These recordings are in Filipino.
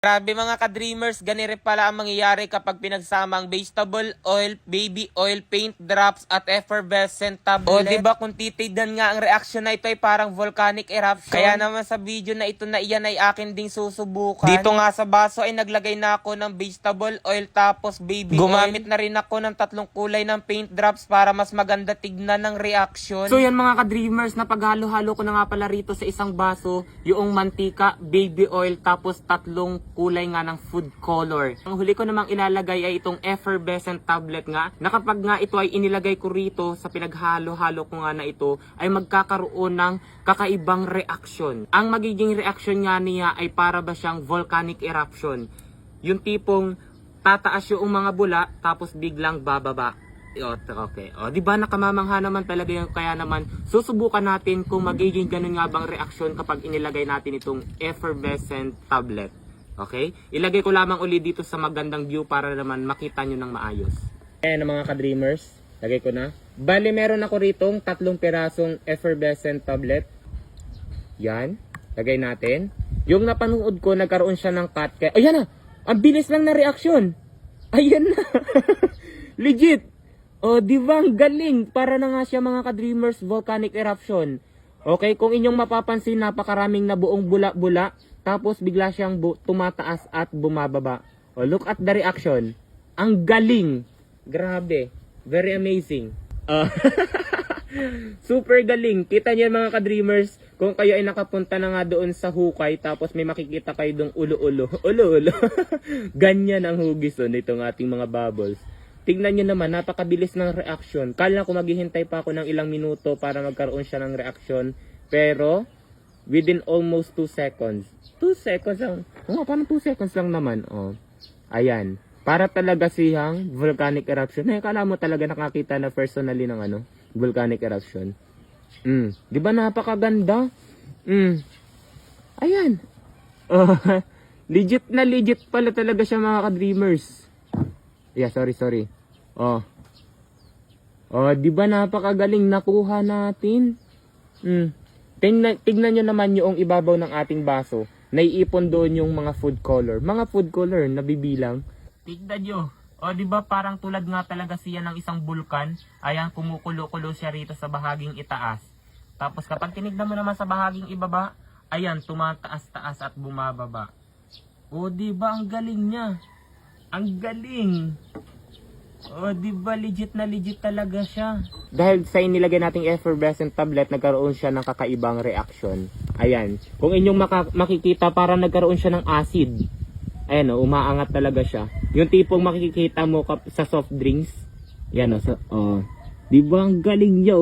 Grabe mga ka-dreamers, ganire pala ang mangyayari kapag pinagsama ang vegetable oil, baby oil, paint drops at effervescent tablet. O diba kung titignan nga ang reaction na ito ay parang volcanic eruption. Kaya naman sa video na ito na iyan ay akin ding susubukan. Dito nga sa baso ay naglagay na ako ng vegetable oil tapos baby oil. Gumamit na rin ako ng 3 kulay ng paint drops para mas maganda tignan ng reaction. So yan mga ka-dreamers, napaghalo-halo ko na nga pala rito sa isang baso yung mantika, baby oil tapos 3 kulay nga ng food color. Ang huli ko namang ilalagay ay itong effervescent tablet nga, na kapag nga ito ay inilagay ko rito sa pinaghalo-halo ko nga na ito, ay magkakaroon ng kakaibang reaksyon. Ang magiging reaksyon nga niya ay para ba siyang volcanic eruption. Yung tipong tataas yung mga bula tapos biglang bababa. Okay. O, di ba nakamamangha naman talaga yung kaya naman susubukan natin kung magiging ganun nga bang reaksyon kapag inilagay natin itong effervescent tablet. Okay? Ilagay ko lamang uli dito sa magandang view para naman makita nyo ng maayos. Ayan mga ka-dreamers, lagay ko na. Bali meron ako ritong 3 pirasong effervescent tablet. Yan, lagay natin. Yung napanood ko, nagkaroon siya ng cut. Ayan na! Ang bilis lang na reaksyon! Ayan na! Legit! O, di ba ang galing? Para na nga siya mga ka-dreamers, volcanic eruption. Okay, kung inyong mapapansin, napakaraming na buong bula-bula. Tapos bigla siyang tumataas at bumababa. O, look at the reaction. Ang galing! Grabe. Very amazing. Super galing. Kita niyo mga ka-dreamers, kung kayo ay nakapunta na nga doon sa hukay, tapos may makikita kayo doong ulo-ulo. Ulo-ulo. Ganyan ang hugis nitong ating mga bubbles. Tingnan nyo naman, napakabilis ng reaction. Kala ko maghihintay pa ako ng ilang minuto para magkaroon siya ng reaction. Pero, within almost 2 seconds. 2 seconds lang. Parang 2 seconds lang naman. Ayan. Para talaga siyang volcanic eruption. Kala mo talaga nakakita na personally ng volcanic eruption. Di ba napakaganda? Ayan. Legit na legit pala talaga siya mga ka-dreamers. Yeah, sorry. Di ba napakagaling nakuha natin? Tignan nyo naman yung ibabaw ng ating baso. Naiipon doon yung mga food color. Mga food color, nabibilang. Tignan nyo. Di ba parang tulad nga talaga siya ng isang bulkan. Ayan, kumukulo-kulo siya rito sa bahaging itaas. Tapos kapag tinignan mo naman sa bahaging ibaba, ayan, tumataas-taas at bumababa. Di ba ang galing niya? Ang galing! Di ba legit na legit talaga siya? Dahil sa inilagay nating effervescent tablet, nagkaroon siya ng kakaibang reaction. Ayan. Kung inyong makikita, parang nagkaroon siya ng acid. Ayan umaangat talaga siya. Yung tipong makikita mo sa soft drinks. Yan di ba ang galing niya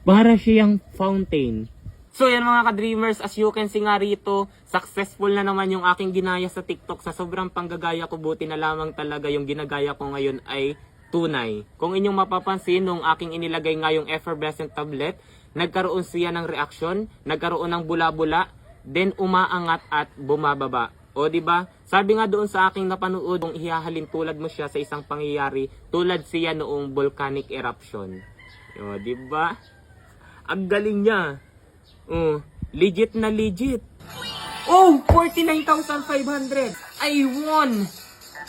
Para siyang fountain. So yan mga ka-dreamers, as you can see nga rito, successful na naman yung aking ginaya sa TikTok. Sa sobrang panggagaya ko, buti na lamang talaga yung ginagaya ko ngayon ay tunay. Kung inyong mapapansin, nung aking inilagay nga yung effervescent tablet, nagkaroon siya ng reaction, nagkaroon ng bula-bula, then umaangat at bumababa. Diba? Sabi nga doon sa aking napanood, kung ihahalin tulad mo siya sa isang pangyayari, tulad siya noong volcanic eruption. Diba? Ang galing niya. Legit na legit. 49,500. I won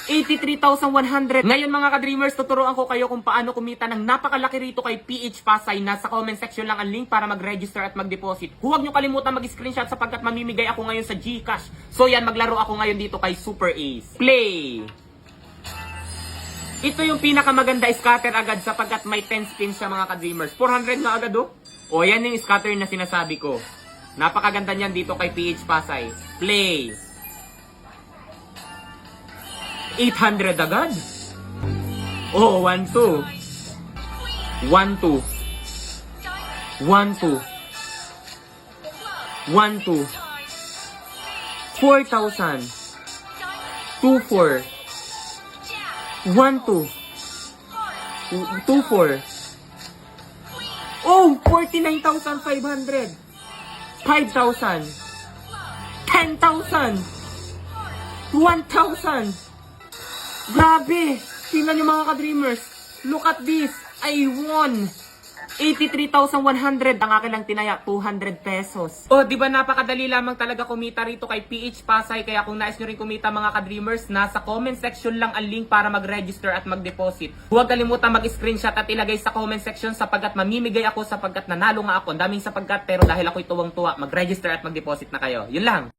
83,100. Ngayon mga ka-dreamers, tuturuan ko kayo kung paano kumita ng napakalaki rito kay PH Pasay. Nasa comment section lang ang link para mag-register at mag-deposit. Huwag nyo kalimutan mag-screenshot sapagkat mamimigay ako ngayon sa GCash. So yan, maglaro ako ngayon dito kay Super Ace. Play! Ito yung pinakamaganda scatter agad sapagkat may 10 spins siya mga ka-dreamers. 400 na agad yan yung scatter na sinasabi ko. Napakaganda niyan dito kay PH Pasay. Play! 800 agad? 1, 2. 1, 2. 1, 2. 1, 2. 4,000. 2, 4. 1, 2. 2, 4. 49,500. 5,000. 10,000. 1,000. Grabe! Tingnan nyo mga ka-dreamers. Look at this. I won 83,100. Ang akin lang tinaya, 200 pesos. Oh, di ba napakadali lamang talaga kumita rito kay PH Pasay. Kaya kung nais nyo rin kumita mga ka-dreamers, nasa comment section lang ang link para mag-register at mag-deposit. Huwag kalimutan mag-screenshot at ilagay sa comment section sapagkat mamimigay ako sapagkat nanalo nga ako. Daming sapagkat pero dahil ako'y tuwang-tuwa, mag-register at mag-deposit na kayo. Yun lang.